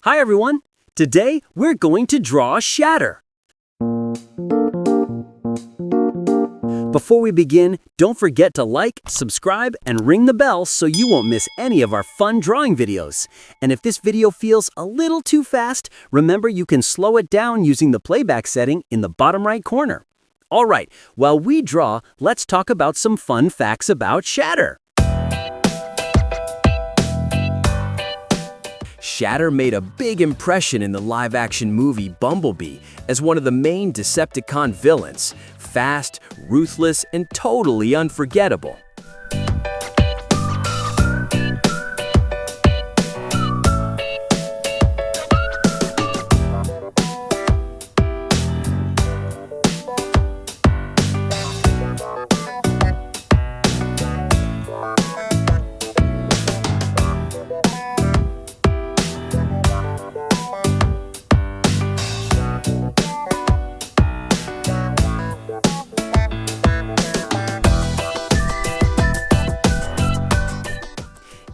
Hi everyone! Today we're going to draw Shatter. Before we begin, don't forget to like, subscribe, and ring the bell so you won't miss any of our fun drawing videos. And if this video feels a little too fast, remember you can slow it down using the playback setting in the bottom right corner. Alright, while we draw, let's talk about some fun facts about Shatter. Shatter made a big impression in the live-action movie Bumblebee as one of the main Decepticon villains, fast, ruthless, and totally unforgettable.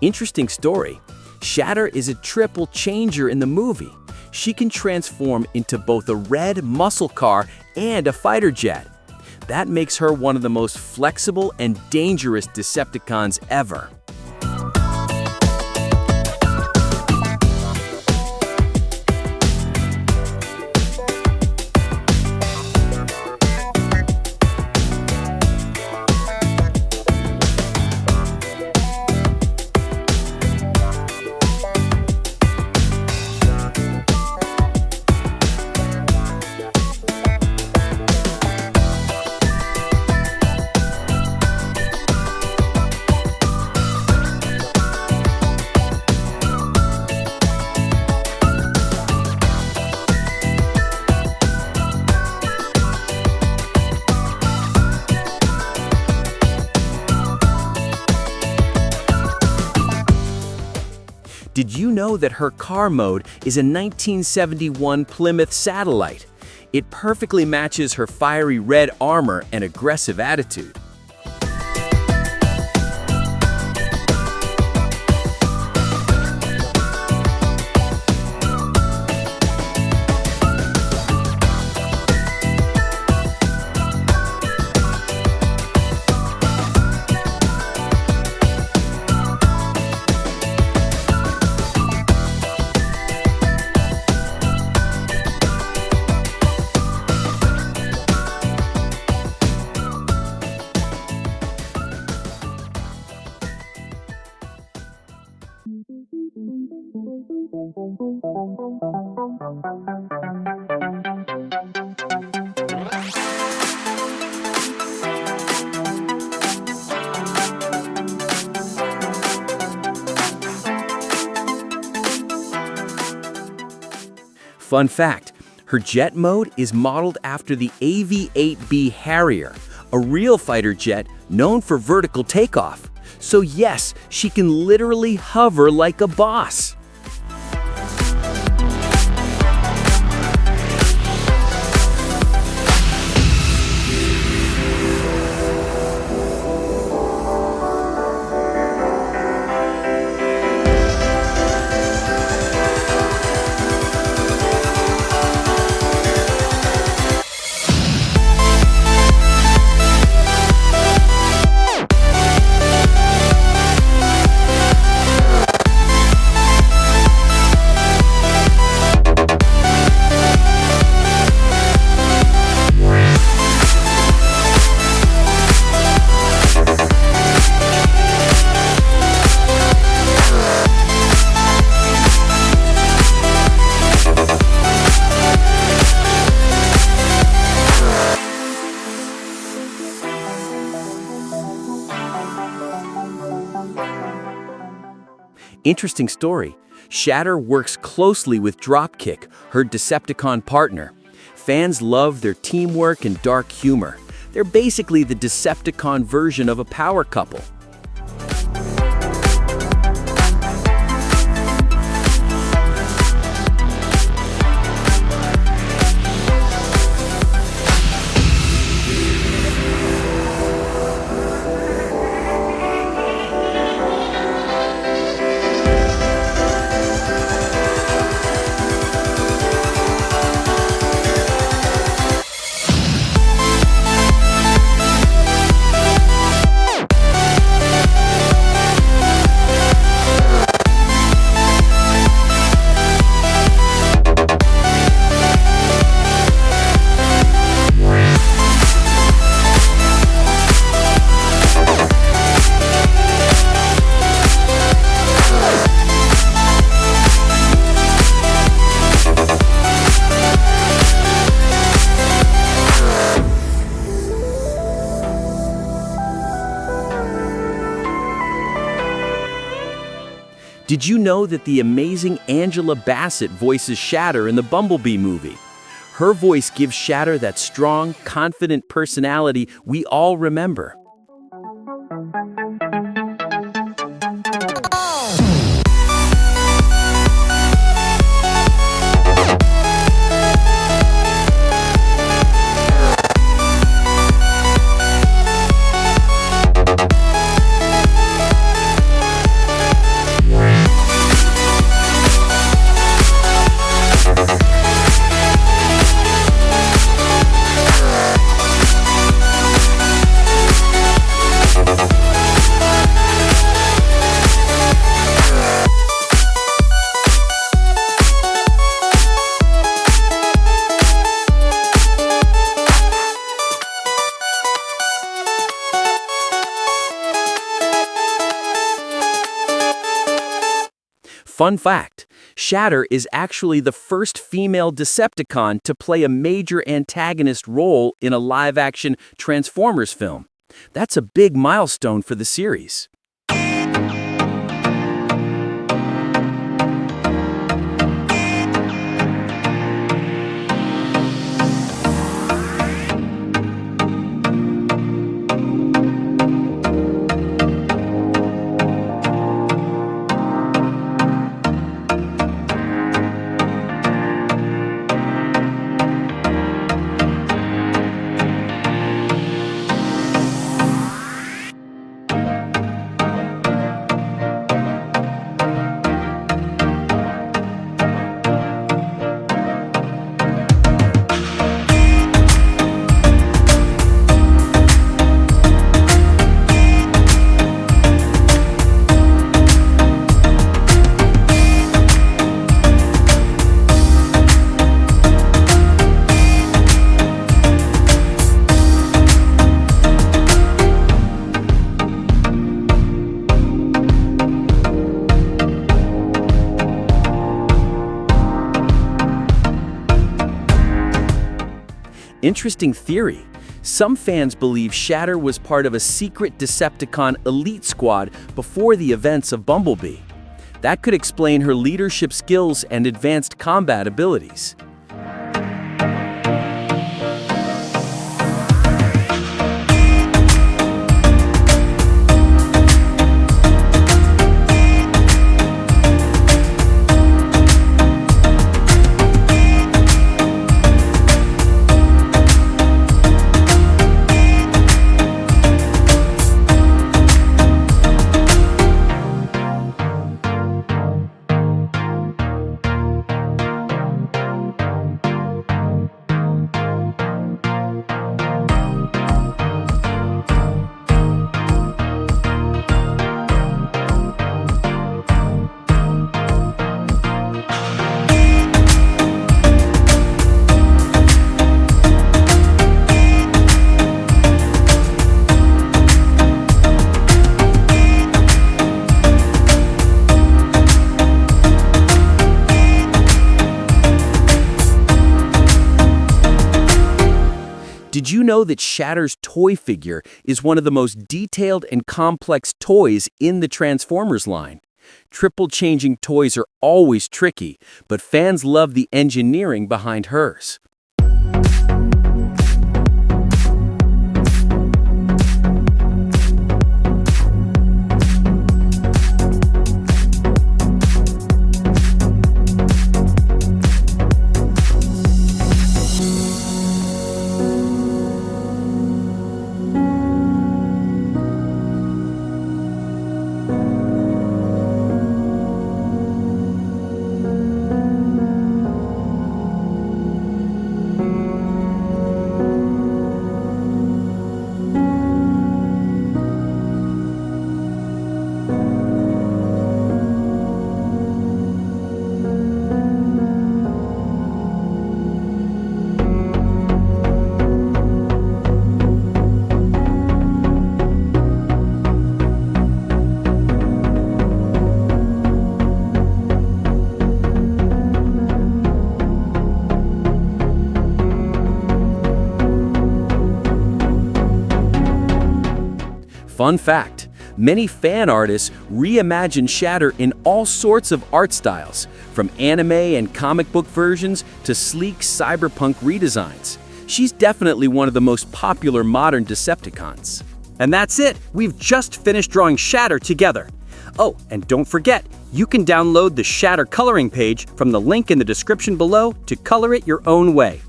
Interesting story. Shatter is a triple changer in the movie. She can transform into both a red muscle car and a fighter jet. That makes her one of the most flexible and dangerous Decepticons ever. Did you know that her car mode is a 1971 Plymouth Satellite? It perfectly matches her fiery red armor and aggressive attitude. Fun fact, her jet mode is modeled after the AV-8B Harrier, a real fighter jet known for vertical takeoff. So yes, she can literally hover like a boss. Interesting story. Shatter works closely with Dropkick, her Decepticon partner. Fans love their teamwork and dark humor. They're basically the Decepticon version of a power couple. Did you know that the amazing Angela Bassett voices Shatter in the Bumblebee movie? Her voice gives Shatter that strong, confident personality we all remember. Fun fact, Shatter is actually the first female Decepticon to play a major antagonist role in a live-action Transformers film. That's a big milestone for the series. Interesting theory. Some fans believe Shatter was part of a secret Decepticon elite squad before the events of Bumblebee. That could explain her leadership skills and advanced combat abilities. Did you know that Shatter's toy figure is one of the most detailed and complex toys in the Transformers line? Triple-changing toys are always tricky, but fans love the engineering behind hers. Fun fact, Many fan artists reimagine Shatter in all sorts of art styles, from anime and comic book versions to sleek cyberpunk redesigns. She's definitely one of the most popular modern Decepticons. And that's it! We've just finished drawing Shatter together. Oh, and don't forget, you can download the Shatter coloring page from the link in the description below to color it your own way.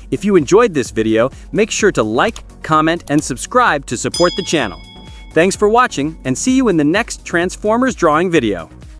If you enjoyed this video, make sure to like, comment, and subscribe to support the channel. Thanks for watching, and see you in the next Transformers drawing video.